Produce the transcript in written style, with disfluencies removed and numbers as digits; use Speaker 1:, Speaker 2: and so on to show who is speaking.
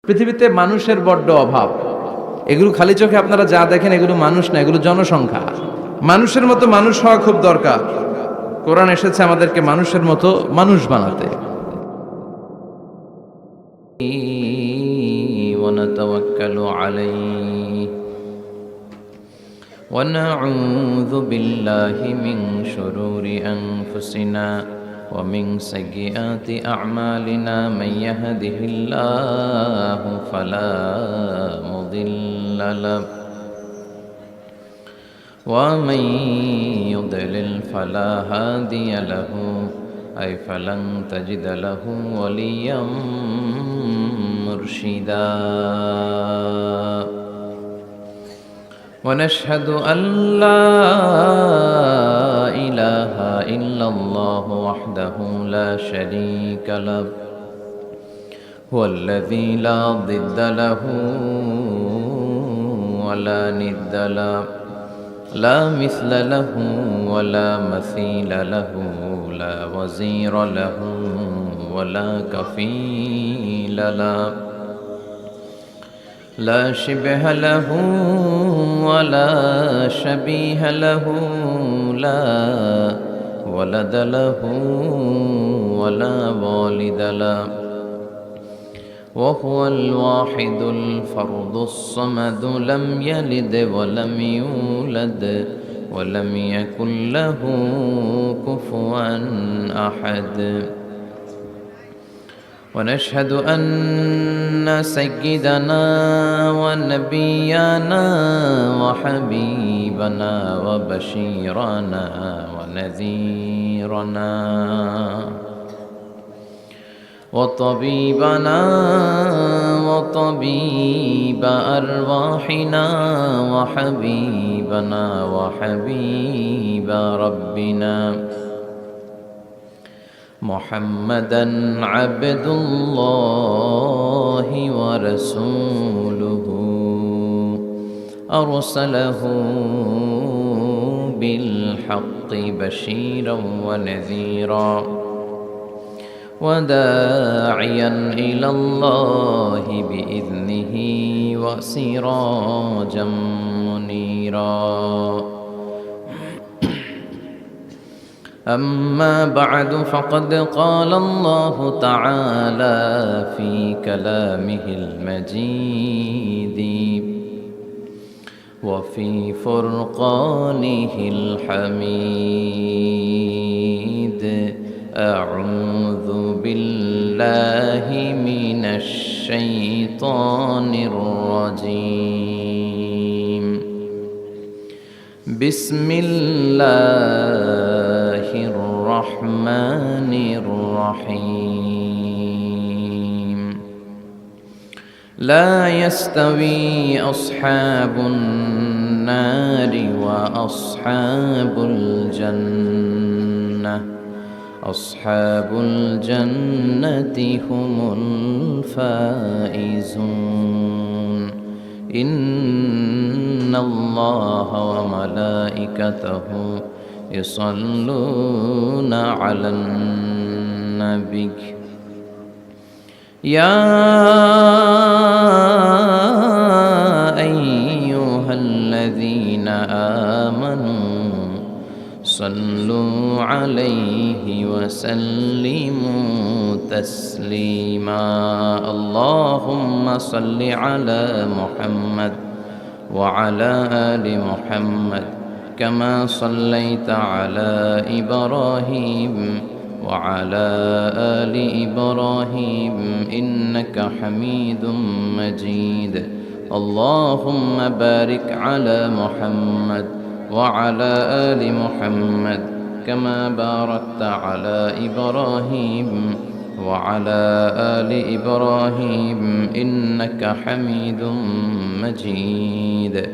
Speaker 1: পৃথিবীতে মানুষের বড্ড অভাব। এগুলো খালি চোখে আপনারা যা দেখেন এগুলো মানুষ না, এগুলো জনসংখ্যা। মানুষের মতো মানুষ হওয়া খুব দরকার। কোরআন এসেছে আমাদেরকে মানুষের মতো মানুষ বানাতে।
Speaker 2: ونتوكل عليه ونعوذ بالله من شرور أنفسنا ومن سيئات أعمالنا من يهده الله فلا مضل له ومن يضلل فلا هادي له أي فلن تجد له وليا مرشدا ونشهد أن لا إله إلا الله وحده لا شريك له هو الذي لا ضد له ولا ند له لا مثل له ولا مثيل له لا وزير له ولا كفيل له لا شبه له ولا شبيه له لا ولد له ولا والد له وهو الواحد الفرد الصمد لم يلد ولم يولد ولم يكن له كفوا أحد ونشهد أن سيدنا ونبينا وحبيبنا وبشيرنا ونذيرنا وطبيبنا وطبيب أرواحنا وحبيبنا وحبيب ربنا محمدا عبد الله ورسوله أرسله بالحق بشيرا ونذيرا وداعيا إلى الله بإذنه وسراجا منيرا أما بعد فقد قال الله تعالى في كلامه المجيد وفي فرقانه الحميد أعوذ بالله من الشيطان الرجيم بسم الله الرحمن الرحيم لا يستوي أصحاب النار وأصحاب الجنة أصحاب الجنة هم الفائزون إن الله وملائكته يصلون على النبي يا أيها الذين آمنوا صلوا عليه وسلموا تسليما اللهم صل على محمد وعلى آل محمد كما صليت على إبراهيم وعلى آل إبراهيم إنك حميد مجيد اللهم بارك على محمد وعلى آل محمد كما باركت على إبراهيم وعلى آل إبراهيم إنك حميد مجيد